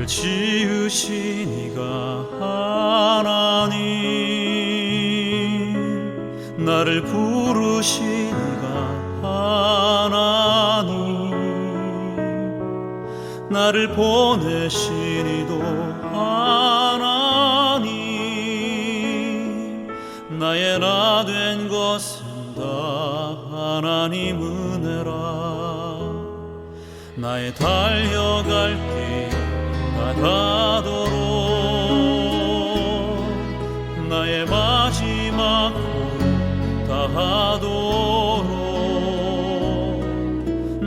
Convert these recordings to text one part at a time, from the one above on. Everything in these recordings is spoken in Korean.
나를 지으신 이가 하나님, 나를 부르신 이가 하나님, 나를 보내신 이도 하나님, 나의 나 된 것은 다 하나님 은혜라. 나의 달려갈 길 다가도록, 나의 마지막 걸음 다하도록,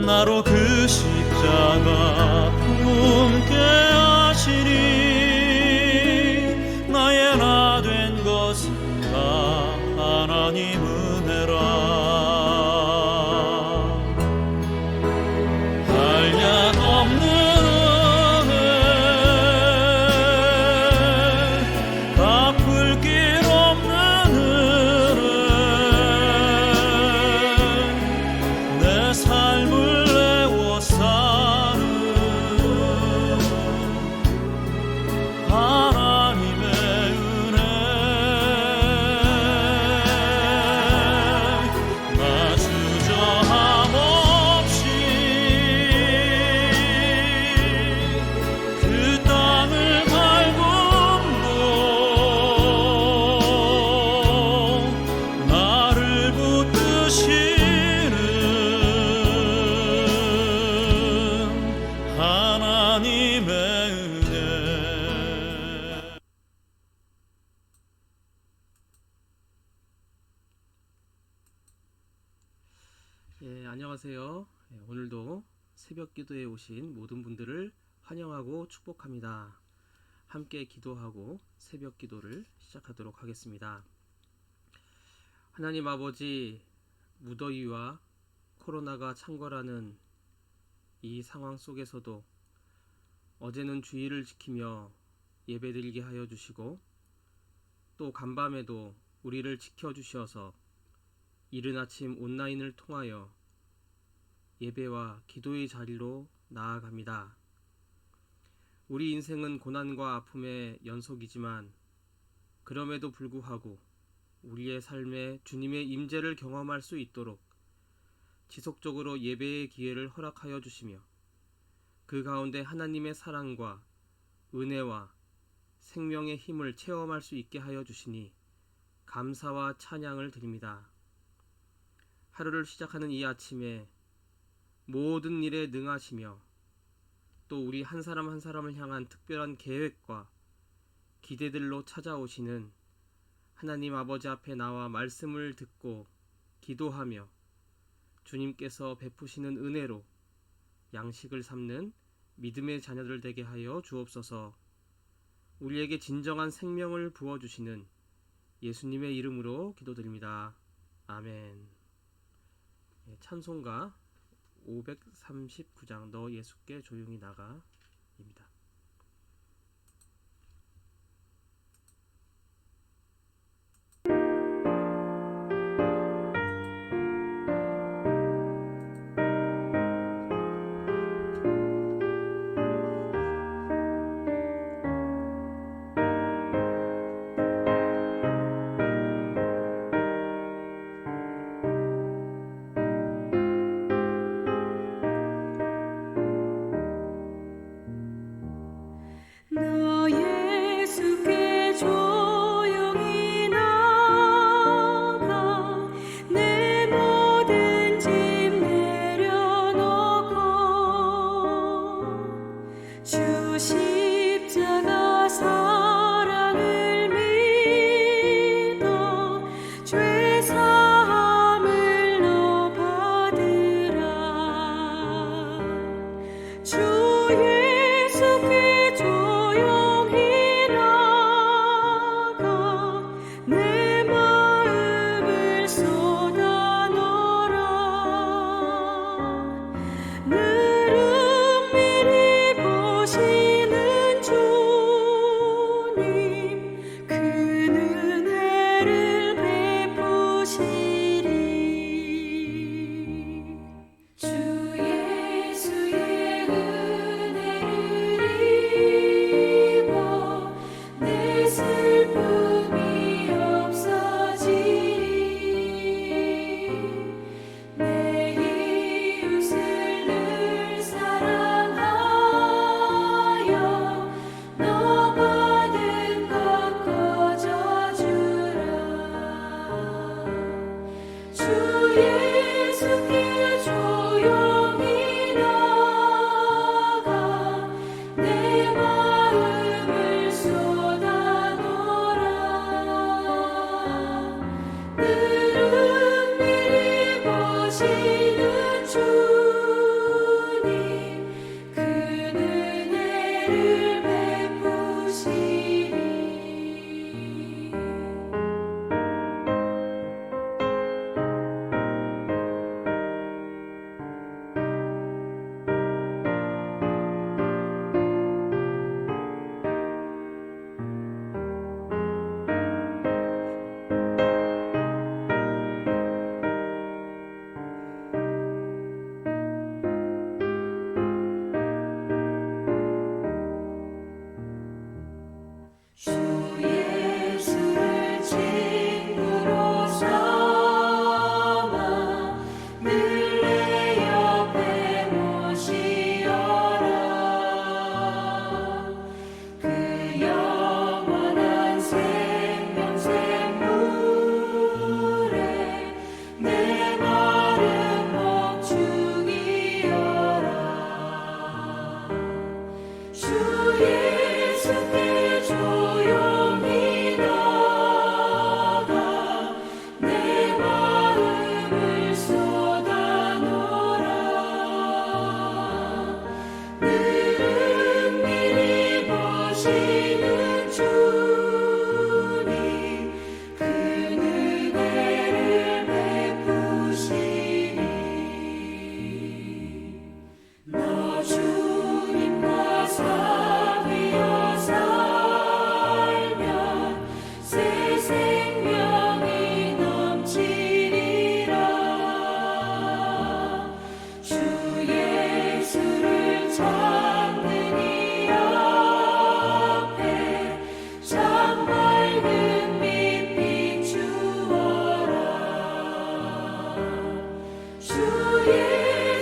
나로 그 십자가 품게 하시니, 나의 나 된 것은 다 하나님 은혜라. 안녕하세요. 오늘도 새벽 기도에 오신 모든 분들을 환영하고 축복합니다. 함께 기도하고 새벽 기도를 시작하도록 하겠습니다. 하나님 아버지, 무더위와 코로나가 창궐하는 이 상황 속에서도 어제는 주의를 지키며 예배드리게 하여 주시고, 또 간밤에도 우리를 지켜주셔서 이른 아침 온라인을 통하여 예배와 기도의 자리로 나아갑니다. 우리 인생은 고난과 아픔의 연속이지만 그럼에도 불구하고 우리의 삶에 주님의 임재를 경험할 수 있도록 지속적으로 예배의 기회를 허락하여 주시며, 그 가운데 하나님의 사랑과 은혜와 생명의 힘을 체험할 수 있게 하여 주시니 감사와 찬양을 드립니다. 하루를 시작하는 이 아침에 모든 일에 능하시며, 또 우리 한 사람 한 사람을 향한 특별한 계획과 기대들로 찾아오시는 하나님 아버지 앞에 나와 말씀을 듣고 기도하며 주님께서 베푸시는 은혜로 양식을 삼는 믿음의 자녀들 되게 하여 주옵소서. 우리에게 진정한 생명을 부어주시는 예수님의 이름으로 기도드립니다. 아멘. 찬송가 539장 너 예수께 조용히 나가 입니다.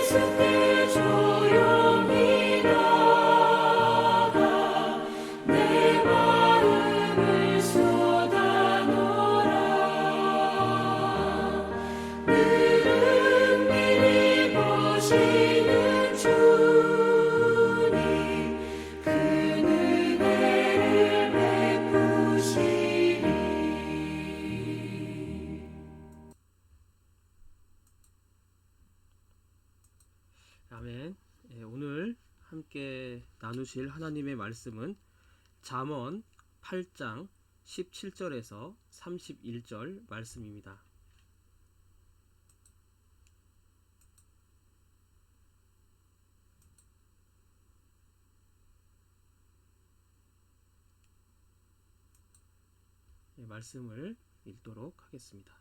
주께 조용히 나가 내 마음을 쏟아놓으라. 늘 은밀히 보시는 주님 그 은혜를 베푸시리. 아멘. 오늘 함께 나누실 하나님의 말씀은 잠언 8장 17절에서 31절 말씀입니다. 말씀을 읽도록 하겠습니다.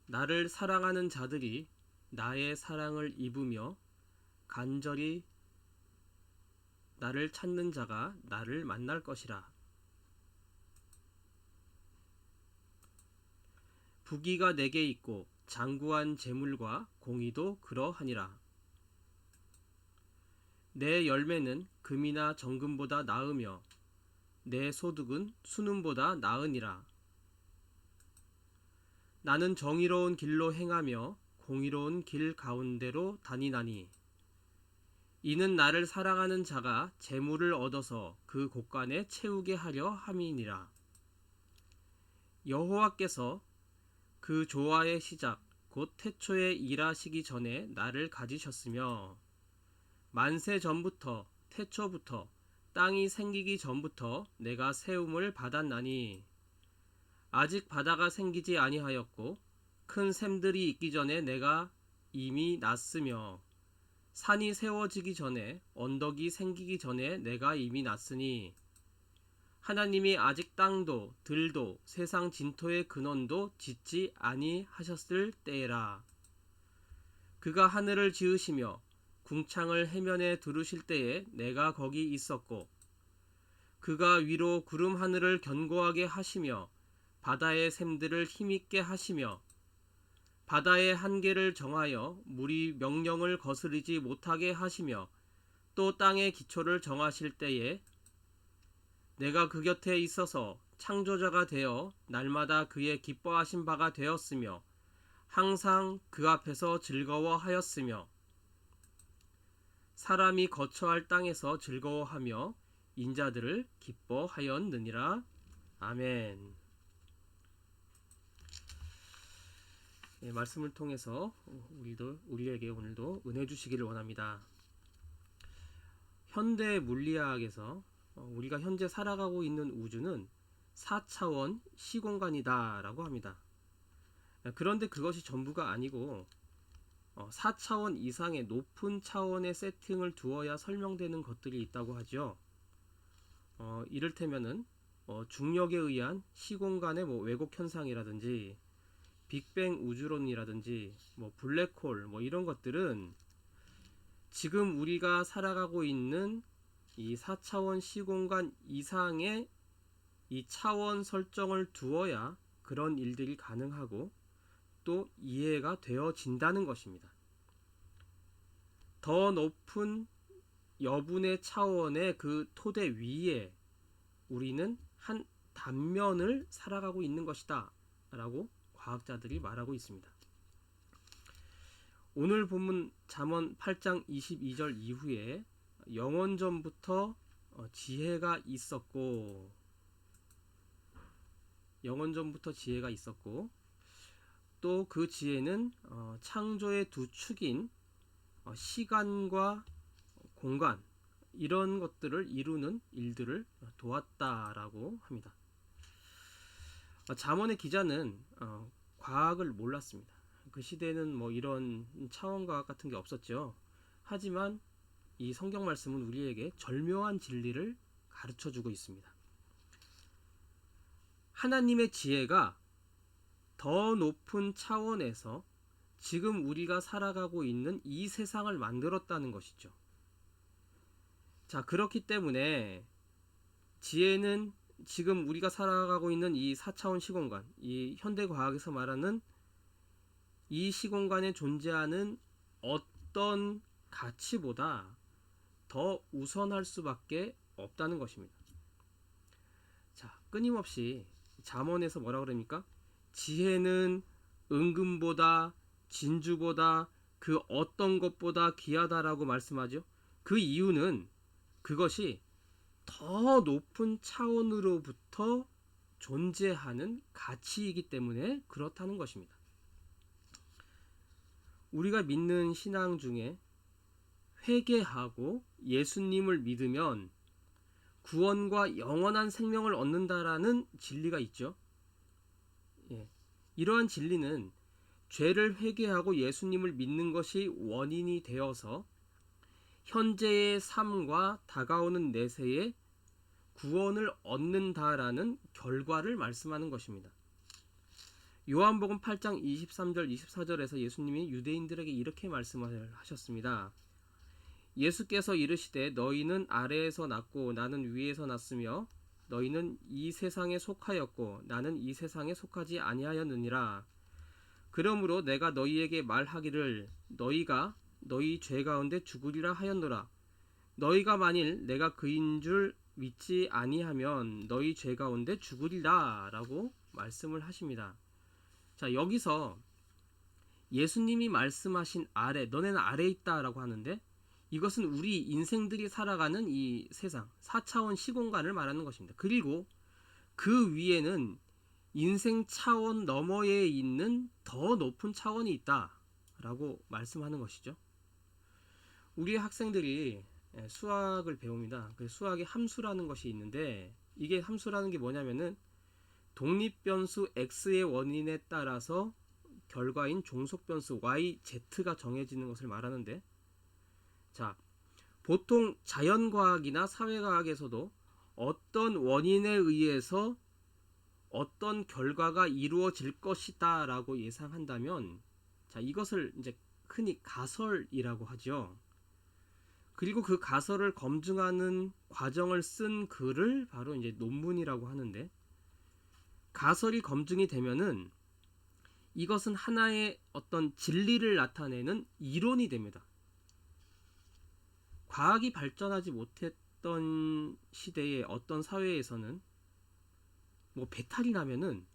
나를 사랑하는 자들이 나의 사랑을 입으며 간절히 나를 찾는 자가 나를 만날 것이라. 부귀가 내게 있고 장구한 재물과 공의도 그러하니라. 내 열매는 금이나 정금보다 나으며 내 소득은 순음보다 나으니라. 나는 정의로운 길로 행하며 공의로운 길 가운데로 다니나니 이는 나를 사랑하는 자가 재물을 얻어서 그 곳간에 채우게 하려 함이니라. 여호와께서 그 조화의 시작 곧 태초에 일하시기 전에 나를 가지셨으며 만세 전부터 태초부터 땅이 생기기 전부터 내가 세움을 받았나니 아직 바다가 생기지 아니하였고 큰 샘들이 있기 전에 내가 이미 났으며 산이 세워지기 전에 언덕이 생기기 전에 내가 이미 났으니 하나님이 아직 땅도 들도 세상 진토의 근원도 짓지 아니하셨을 때에라. 그가 하늘을 지으시며 궁창을 해면에 두르실 때에 내가 거기 있었고 그가 위로 구름 하늘을 견고하게 하시며 바다의 샘들을 힘있게 하시며 바다의 한계를 정하여 물이 명령을 거스르지 못하게 하시며 또 땅의 기초를 정하실 때에 내가 그 곁에 있어서 창조자가 되어 날마다 그의 기뻐하신 바가 되었으며 항상 그 앞에서 즐거워하였으며 사람이 거처할 땅에서 즐거워하며 인자들을 기뻐하였느니라. 아멘. 말씀을 통해서 우리에게 오늘도 은혜 주시기를 원합니다. 현대 물리학에서 우리가 현재 살아가고 있는 우주는 4차원 시공간이다 라고 합니다. 그런데 그것이 전부가 아니고 4차원 이상의 높은 차원의 세팅을 두어야 설명되는 것들이 있다고 하죠. 이를테면은 중력에 의한 시공간의 왜곡 현상이라든지 빅뱅 우주론이라든지 블랙홀 이런 것들은 지금 우리가 살아가고 있는 이 4차원 시공간 이상의 이 차원 설정을 두어야 그런 일들이 가능하고 또 이해가 되어진다는 것입니다. 더 높은 여분의 차원의 그 토대 위에 우리는 한 단면을 살아가고 있는 것이다 라고 과학자들이 말하고 있습니다. 오늘 본문 잠언 8장 22절 이후에 영원전부터 지혜가 있었고 또 그 지혜는 창조의 두 축인 시간과 공간 이런 것들을 이루는 일들을 도왔다라고 합니다. 잠언의 기자는 과학을 몰랐습니다. 그 시대에는 이런 차원과학 같은 게 없었죠. 하지만 이 성경 말씀은 우리에게 절묘한 진리를 가르쳐주고 있습니다. 하나님의 지혜가 더 높은 차원에서 지금 우리가 살아가고 있는 이 세상을 만들었다는 것이죠. 자, 그렇기 때문에 지혜는 지금 우리가 살아가고 있는 이 4차원 시공간, 이 현대과학에서 말하는 이 시공간에 존재하는 어떤 가치보다 더 우선할 수밖에 없다는 것입니다. 자, 끊임없이 잠언에서 뭐라 그럽니까? 지혜는 은금보다 진주보다 그 어떤 것보다 귀하다라고 말씀하죠. 그 이유는 그것이 더 높은 차원으로부터 존재하는 가치이기 때문에 그렇다는 것입니다. 우리가 믿는 신앙 중에 회개하고 예수님을 믿으면 구원과 영원한 생명을 얻는다라는 진리가 있죠. 예. 이러한 진리는 죄를 회개하고 예수님을 믿는 것이 원인이 되어서 현재의 삶과 다가오는 내세에 구원을 얻는다라는 결과를 말씀하는 것입니다. 요한복음 8장 23절 24절에서 예수님이 유대인들에게 이렇게 말씀을 하셨습니다. 예수께서 이르시되 너희는 아래에서 났고 나는 위에서 났으며 너희는 이 세상에 속하였고 나는 이 세상에 속하지 아니하였느니라. 그러므로 내가 너희에게 말하기를 너희가 너희 죄 가운데 죽으리라 하였노라. 너희가 만일 내가 그인 줄 믿지 아니하면 너희 죄 가운데 죽으리라 라고 말씀을 하십니다. 자, 여기서 예수님이 말씀하신 아래, 너네는 아래에 있다 라고 하는데 이것은 우리 인생들이 살아가는 이 세상 4차원 시공간을 말하는 것입니다. 그리고 그 위에는 인생 차원 너머에 있는 더 높은 차원이 있다 라고 말씀하는 것이죠. 우리 학생들이 수학을 배웁니다. 그 수학에 함수라는 것이 있는데 이게 함수라는 게 뭐냐면은 독립변수 x의 원인에 따라서 결과인 종속변수 yz가 정해지는 것을 말하는데, 자, 보통 자연과학이나 사회과학에서도 어떤 원인에 의해서 어떤 결과가 이루어질 것이다 라고 예상한다면, 자, 이것을 이제 흔히 가설이라고 하죠. 그리고 그 가설을 검증하는 과정을 쓴 글을 바로 이제 논문이라고 하는데, 가설이 검증이 되면은 이것은 하나의 어떤 진리를 나타내는 이론이 됩니다. 과학이 발전하지 못했던 시대의 어떤 사회에서는 뭐 배탈이 나면은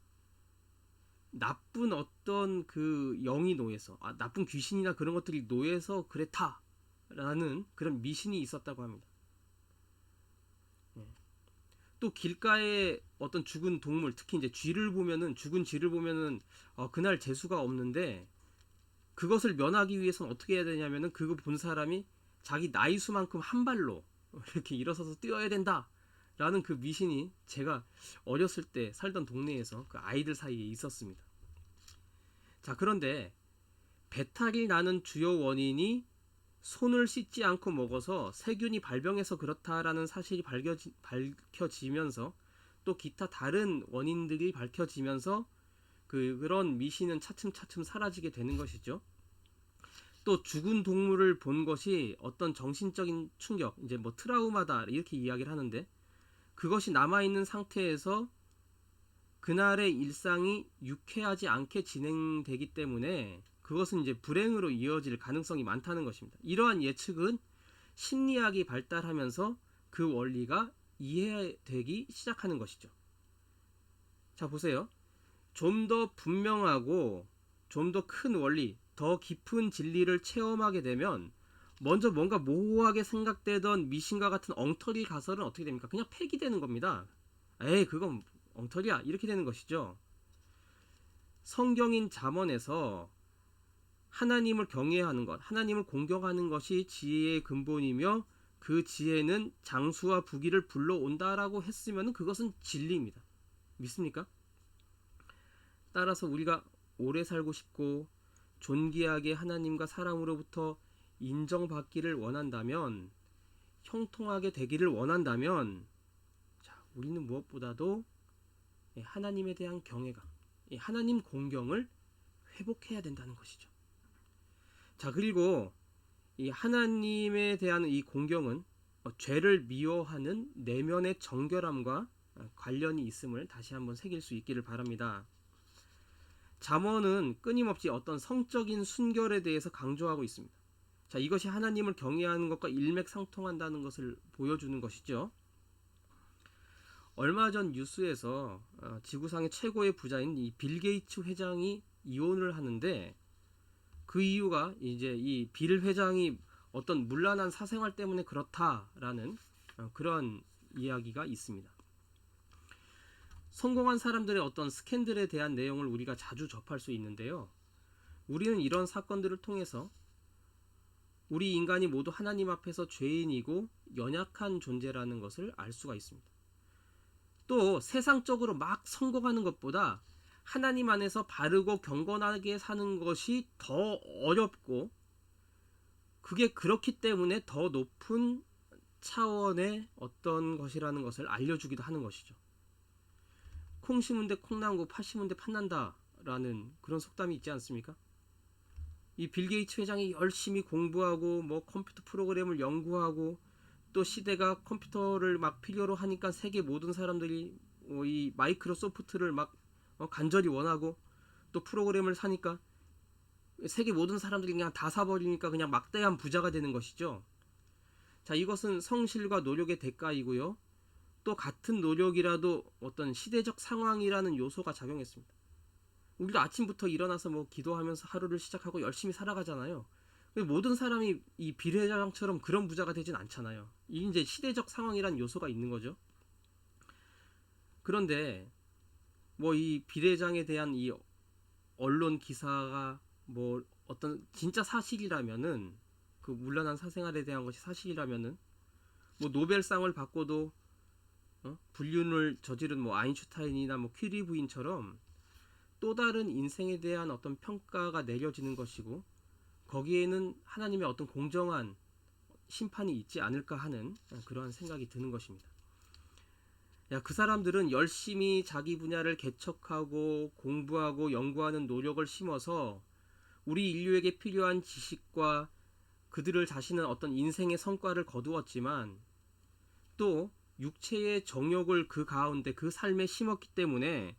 나쁜 어떤 그 영이 놓여서, 나쁜 귀신이나 그런 것들이 놓여서 그랬다라는 그런 미신이 있었다고 합니다. 또 길가에 어떤 죽은 동물, 특히 이제 쥐를 보면은, 죽은 쥐를 보면은 그날 재수가 없는데 그것을 면하기 위해서는 어떻게 해야 되냐면은 그거 본 사람이 자기 나이 수만큼 한 발로 이렇게 일어서서 뛰어야 된다 라는 그 미신이 제가 어렸을 때 살던 동네에서 그 아이들 사이에 있었습니다. 자, 그런데 배탈이 나는 주요 원인이 손을 씻지 않고 먹어서 세균이 발병해서 그렇다라는 사실이 밝혀지면서 또 기타 다른 원인들이 밝혀지면서 그런 미신은 차츰차츰 사라지게 되는 것이죠. 또 죽은 동물을 본 것이 어떤 정신적인 충격, 이제 뭐 트라우마다 이렇게 이야기를 하는데, 그것이 남아있는 상태에서 그날의 일상이 유쾌하지 않게 진행되기 때문에 그것은 이제 불행으로 이어질 가능성이 많다는 것입니다. 이러한 예측은 심리학이 발달하면서 그 원리가 이해되기 시작하는 것이죠. 자, 보세요. 좀 더 분명하고 좀 더 큰 원리, 더 깊은 진리를 체험하게 되면 먼저 뭔가 모호하게 생각되던 미신과 같은 엉터리 가설은 어떻게 됩니까? 그냥 폐기되는 겁니다. 에이, 그건 엉터리야, 이렇게 되는 것이죠. 성경인 잠언에서 하나님을 경외하는 것, 하나님을 공경하는 것이 지혜의 근본이며 그 지혜는 장수와 부귀를 불러온다라고 했으면 그것은 진리입니다. 믿습니까? 따라서 우리가 오래 살고 싶고 존귀하게 하나님과 사람으로부터 인정받기를 원한다면, 형통하게 되기를 원한다면, 자, 우리는 무엇보다도 하나님에 대한 경외감, 하나님 공경을 회복해야 된다는 것이죠. 자, 그리고 이 하나님에 대한 이 공경은 죄를 미워하는 내면의 정결함과 관련이 있음을 다시 한번 새길 수 있기를 바랍니다. 잠언은 끊임없이 어떤 성적인 순결에 대해서 강조하고 있습니다. 자, 이것이 하나님을 경외하는 것과 일맥상통한다는 것을 보여주는 것이죠. 얼마 전 뉴스에서 지구상의 최고의 부자인 이 빌 게이츠 회장이 이혼을 하는데, 그 이유가 이제 이 빌 회장이 어떤 문란한 사생활 때문에 그렇다라는 그런 이야기가 있습니다. 성공한 사람들의 어떤 스캔들에 대한 내용을 우리가 자주 접할 수 있는데요. 우리는 이런 사건들을 통해서 우리 인간이 모두 하나님 앞에서 죄인이고 연약한 존재라는 것을 알 수가 있습니다. 또 세상적으로 막 성공하는 것보다 하나님 안에서 바르고 경건하게 사는 것이 더 어렵고, 그게 그렇기 때문에 더 높은 차원의 어떤 것이라는 것을 알려주기도 하는 것이죠. 콩 심은 데 콩나고 팥 심은 데 팥난다 라는 그런 속담이 있지 않습니까? 이 빌 게이츠 회장이 열심히 공부하고 뭐 컴퓨터 프로그램을 연구하고, 또 시대가 컴퓨터를 막 필요로 하니까 세계 모든 사람들이 이 마이크로소프트를 막 간절히 원하고, 또 프로그램을 사니까 세계 모든 사람들이 그냥 다 사버리니까 그냥 막대한 부자가 되는 것이죠. 자, 이것은 성실과 노력의 대가이고요. 또 같은 노력이라도 어떤 시대적 상황이라는 요소가 작용했습니다. 우리도 아침부터 일어나서 뭐 기도하면서 하루를 시작하고 열심히 살아가잖아요. 모든 사람이 이 빌 회장처럼 그런 부자가 되진 않잖아요. 이 이제 시대적 상황이라는 요소가 있는 거죠. 그런데 뭐 이 빌 회장에 대한 이 언론 기사가 뭐 어떤 진짜 사실이라면은, 그 문란한 사생활에 대한 것이 사실이라면은, 뭐 노벨상을 받고도 불륜을 저지른 뭐 아인슈타인이나 뭐 큐리 부인처럼 또 다른 인생에 대한 어떤 평가가 내려지는 것이고, 거기에는 하나님의 어떤 공정한 심판이 있지 않을까 하는 그러한 생각이 드는 것입니다. 그 사람들은 열심히 자기 분야를 개척하고 공부하고 연구하는 노력을 심어서 우리 인류에게 필요한 지식과 그들을 자신은 어떤 인생의 성과를 거두었지만, 또 육체의 정욕을 그 가운데 그 삶에 심었기 때문에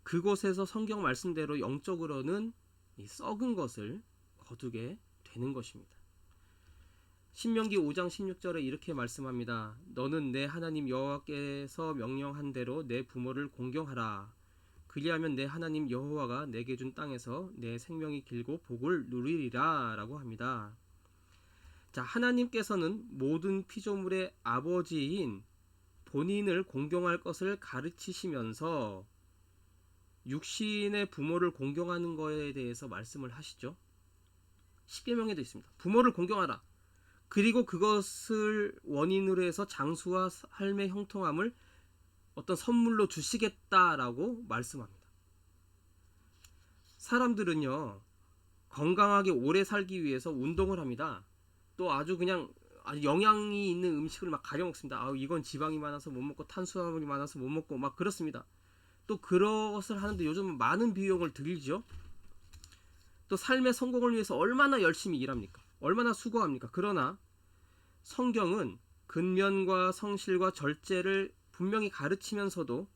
그곳에서 성경 말씀대로 영적으로는 이 썩은 것을 거두게 되는 것입니다. 신명기 5장 16절에 이렇게 말씀합니다. 너는 내 하나님 여호와께서 명령한 대로 내 부모를 공경하라. 그리하면 내 하나님 여호와가 내게 준 땅에서 내 생명이 길고 복을 누리리라 라고 합니다. 자, 하나님께서는 모든 피조물의 아버지인 본인을 공경할 것을 가르치시면서 육신의 부모를 공경하는 것에 대해서 말씀을 하시죠. 십계명에도 있습니다. 부모를 공경하라. 그리고 그것을 원인으로 해서 장수와 삶의 형통함을 어떤 선물로 주시겠다라고 말씀합니다. 사람들은요, 건강하게 오래 살기 위해서 운동을 합니다. 또 아주 그냥 아주 영양이 있는 음식을 막 가려 먹습니다. 이건 지방이 많아서 못 먹고 탄수화물이 많아서 못 먹고 막 그렇습니다. 또 그것을 하는데 요즘 많은 비용을 들이죠. 또 삶의 성공을 위해서 얼마나 열심히 일합니까? 얼마나 수고합니까? 그러나 성경은 근면과 성실과 절제를 분명히 가르치면서도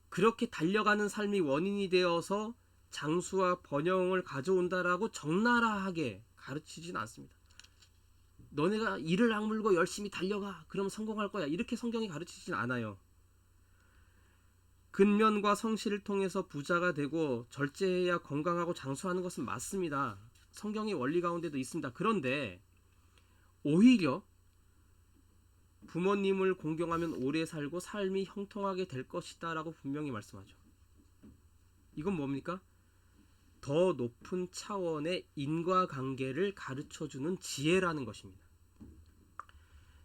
그렇게 달려가는 삶이 원인이 되어서 장수와 번영을 가져온다라고 적나라하게 가르치진 않습니다. 너네가 이를 악물고 열심히 달려가, 그럼 성공할 거야, 이렇게 성경이 가르치진 않아요. 근면과 성실을 통해서 부자가 되고 절제해야 건강하고 장수하는 것은 맞습니다. 성경의 원리 가운데도 있습니다. 그런데 오히려 부모님을 공경하면 오래 살고 삶이 형통하게 될 것이다 라고 분명히 말씀하죠. 이건 뭡니까? 더 높은 차원의 인과관계를 가르쳐주는 지혜라는 것입니다.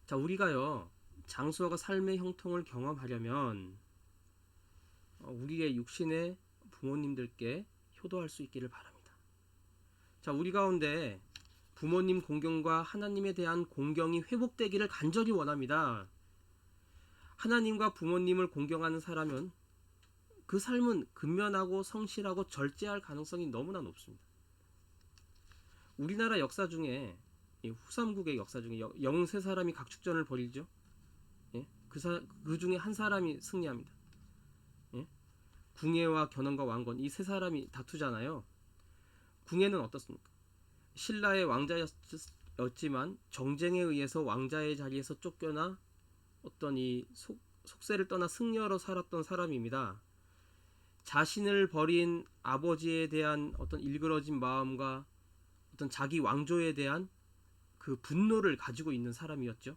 자, 우리가요, 장수와 삶의 형통을 경험하려면 우리의 육신의 부모님들께 효도할 수 있기를 바랍니다. 자, 우리 가운데 부모님 공경과 하나님에 대한 공경이 회복되기를 간절히 원합니다. 하나님과 부모님을 공경하는 사람은 그 삶은 근면하고 성실하고 절제할 가능성이 너무나 높습니다. 우리나라 역사 중에, 후삼국의 역사 중에 13사람이 각축전을 벌이죠. 그 중에 한 사람이 승리합니다. 궁예와 견훤과 왕건, 이 세 사람이 다투잖아요. 궁예는 어떻습니까? 신라의 왕자였지만 정쟁에 의해서 왕자의 자리에서 쫓겨나 어떤 이 속세를 떠나 승려로 살았던 사람입니다. 자신을 버린 아버지에 대한 어떤 일그러진 마음과 어떤 자기 왕조에 대한 그 분노를 가지고 있는 사람이었죠.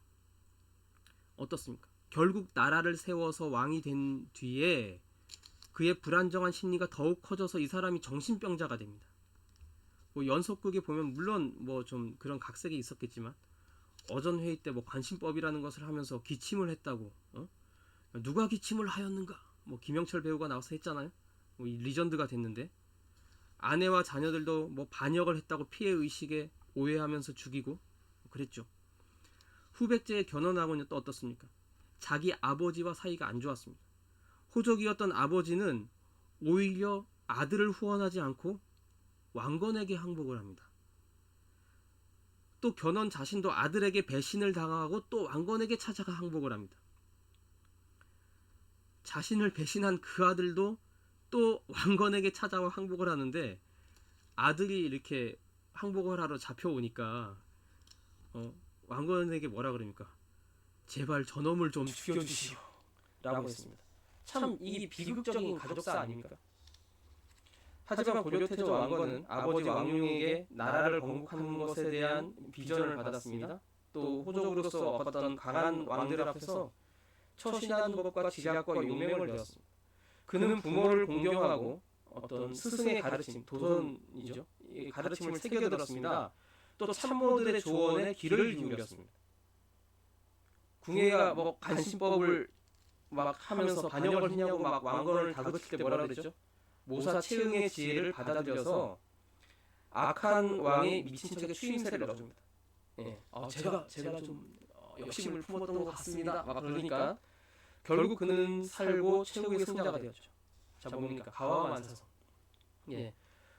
어떻습니까? 결국 나라를 세워서 왕이 된 뒤에 그의 불안정한 심리가 더욱 커져서 이 사람이 정신병자가 됩니다. 뭐 연속극에 보면 물론 뭐 좀 그런 각색이 있었겠지만 어전 회의 때 뭐 관심법이라는 것을 하면서 기침을 했다고, 누가 기침을 하였는가? 뭐 김영철 배우가 나와서 했잖아요. 뭐 이 리전드가 됐는데 아내와 자녀들도 뭐 반역을 했다고 피해 의식에 오해하면서 죽이고 그랬죠. 후백제의 견훤하고는 또 어떻습니까? 자기 아버지와 사이가 안 좋았습니다. 호족이었던 아버지는 오히려 아들을 후원하지 않고 왕건에게 항복을 합니다. 또 견훤 자신도 아들에게 배신을 당하고 또 왕건에게 찾아가 항복을 합니다. 자신을 배신한 그 아들도 또 왕건에게 찾아와 항복을 하는데 아들이 이렇게 항복을 하러 잡혀오니까 왕건에게 뭐라 그럽니까? 제발 저놈을 좀 죽여주시오 라고 했습니다. 참 이 비극적인 가족사 아닙니까? 하지만 고려태조 왕건은 아버지 왕룡에게 나라를 건국하는 것에 대한 비전을 받았습니다. 또 호족으로서 엎었던 강한 왕들 앞에서 처신하는 법과 지략과 용맹을 배웠습니다. 그는 부모를 공경하고 어떤 스승의 가르침, 도선이죠. 이 가르침을 새겨들었습니다. 또 참모들의 조언에 귀를 기울였습니다. 궁예가 뭐 간신법을 막 하면서 반역을 했냐고 막 왕건을 다그칠 때 뭐라 그랬죠? 모사 채응의 지혜를 받아들여서 악한 왕의 미친 척에 추임새를 넣어줍니다. 예. 제가 좀 욕심을 품었던 것 같습니다. 막 그러니까 결국 그는 살고 최후의 승자가 되었죠. 자, 뭡니까? 가와만사성. 예.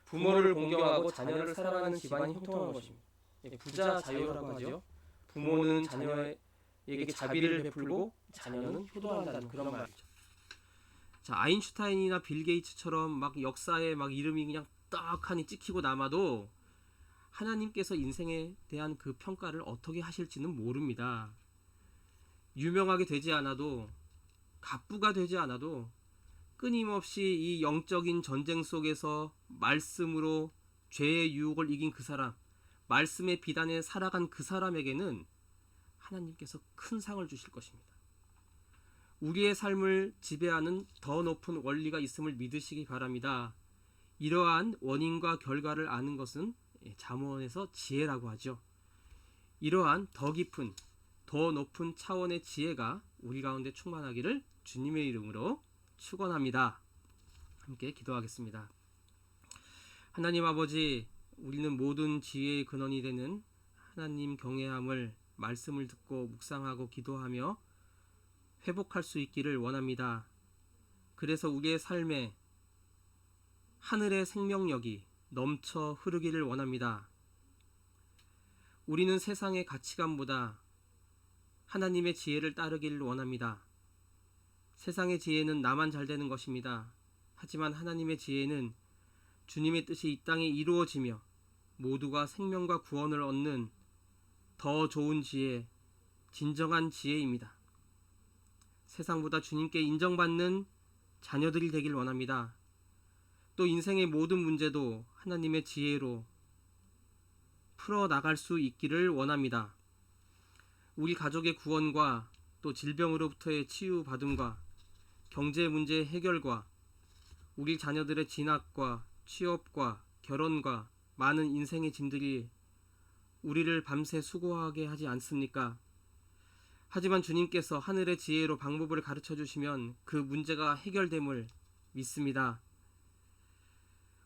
부모를 공경하고 자녀를 사랑하는 집안이 형통한 것입니다. 예. 부자 자유라고 하죠. 부모는 자녀에게 자비를 베풀고 자녀는 효도한다는 그런 말이죠. 자, 아인슈타인이나 빌 게이츠처럼 막 역사에 막 이름이 그냥 딱하니 찍히고 남아도 하나님께서 인생에 대한 그 평가를 어떻게 하실지는 모릅니다. 유명하게 되지 않아도, 갑부가 되지 않아도 끊임없이 이 영적인 전쟁 속에서 말씀으로 죄의 유혹을 이긴 그 사람, 말씀의 비단에 살아간 그 사람에게는 하나님께서 큰 상을 주실 것입니다. 우리의 삶을 지배하는 더 높은 원리가 있음을 믿으시기 바랍니다. 이러한 원인과 결과를 아는 것은 잠언에서 지혜라고 하죠. 이러한 더 깊은, 더 높은 차원의 지혜가 우리 가운데 충만하기를 주님의 이름으로 축원합니다. 함께 기도하겠습니다. 하나님 아버지, 우리는 모든 지혜의 근원이 되는 하나님 경외함을, 말씀을 듣고 묵상하고 기도하며 회복할 수 있기를 원합니다. 그래서 우리의 삶에 하늘의 생명력이 넘쳐 흐르기를 원합니다. 우리는 세상의 가치관보다 하나님의 지혜를 따르기를 원합니다. 세상의 지혜는 나만 잘 되는 것입니다. 하지만 하나님의 지혜는 주님의 뜻이 이 땅에 이루어지며 모두가 생명과 구원을 얻는 더 좋은 지혜, 진정한 지혜입니다. 세상보다 주님께 인정받는 자녀들이 되길 원합니다. 또 인생의 모든 문제도 하나님의 지혜로 풀어나갈 수 있기를 원합니다. 우리 가족의 구원과 또 질병으로부터의 치유받음과 경제 문제의 해결과 우리 자녀들의 진학과 취업과 결혼과 많은 인생의 짐들이 우리를 밤새 수고하게 하지 않습니까? 하지만 주님께서 하늘의 지혜로 방법을 가르쳐 주시면 그 문제가 해결됨을 믿습니다.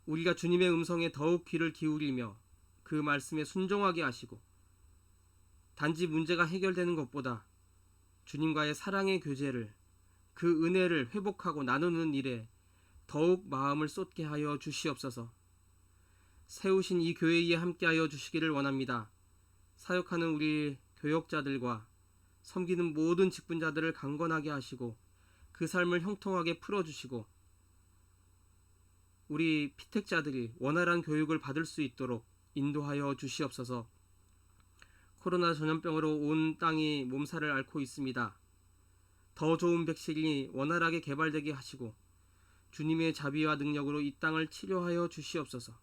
우리가 주님의 음성에 더욱 귀를 기울이며 그 말씀에 순종하게 하시고 단지 문제가 해결되는 것보다 주님과의 사랑의 교제를, 그 은혜를 회복하고 나누는 일에 더욱 마음을 쏟게 하여 주시옵소서. 세우신 이 교회에 함께하여 주시기를 원합니다. 사역하는 우리 교역자들과 섬기는 모든 직분자들을 강건하게 하시고 그 삶을 형통하게 풀어주시고 우리 피택자들이 원활한 교육을 받을 수 있도록 인도하여 주시옵소서. 코로나 전염병으로 온 땅이 몸살을 앓고 있습니다. 더 좋은 백신이 원활하게 개발되게 하시고 주님의 자비와 능력으로 이 땅을 치료하여 주시옵소서.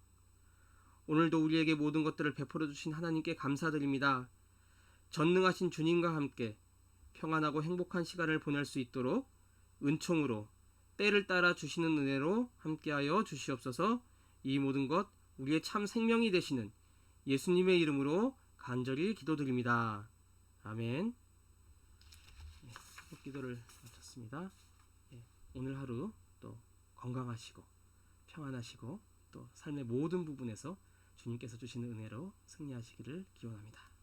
오늘도 우리에게 모든 것들을 베풀어 주신 하나님께 감사드립니다. 전능하신 주님과 함께 평안하고 행복한 시간을 보낼 수 있도록 은총으로 때를 따라 주시는 은혜로 함께하여 주시옵소서. 이 모든 것 우리의 참 생명이 되시는 예수님의 이름으로 간절히 기도드립니다. 아멘. 기도를 마쳤습니다. 오늘 하루 또 건강하시고 평안하시고 또 삶의 모든 부분에서 주님께서 주시는 은혜로 승리하시기를 기원합니다.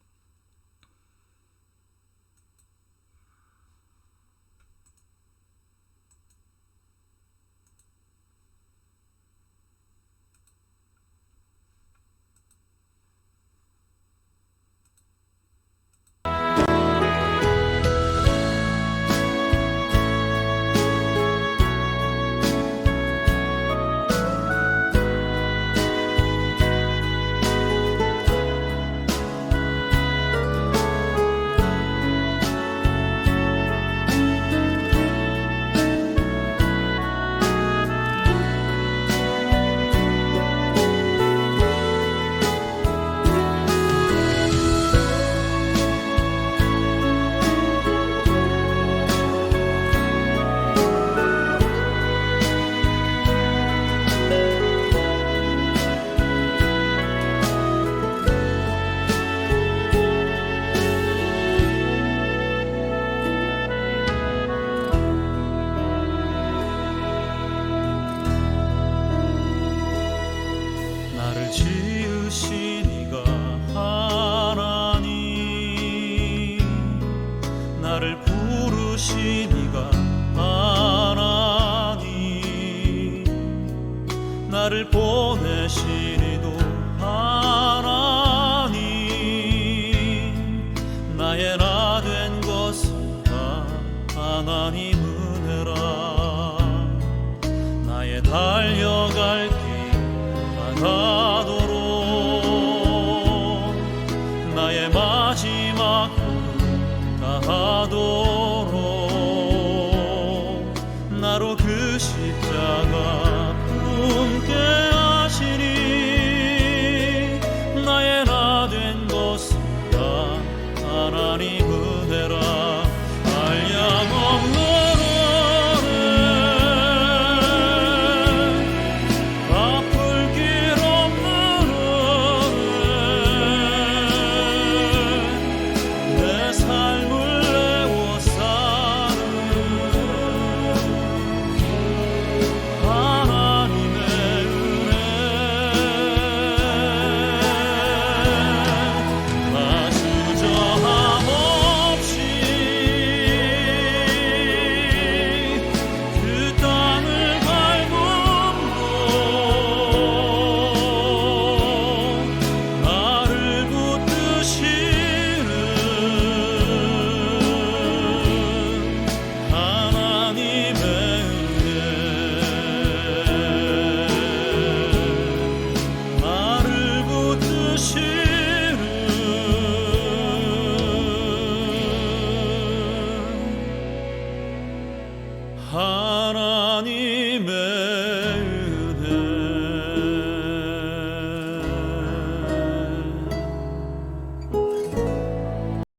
나를 지으신 이가 하나님, 나를 부르신 이가 하나님, 나를 보내신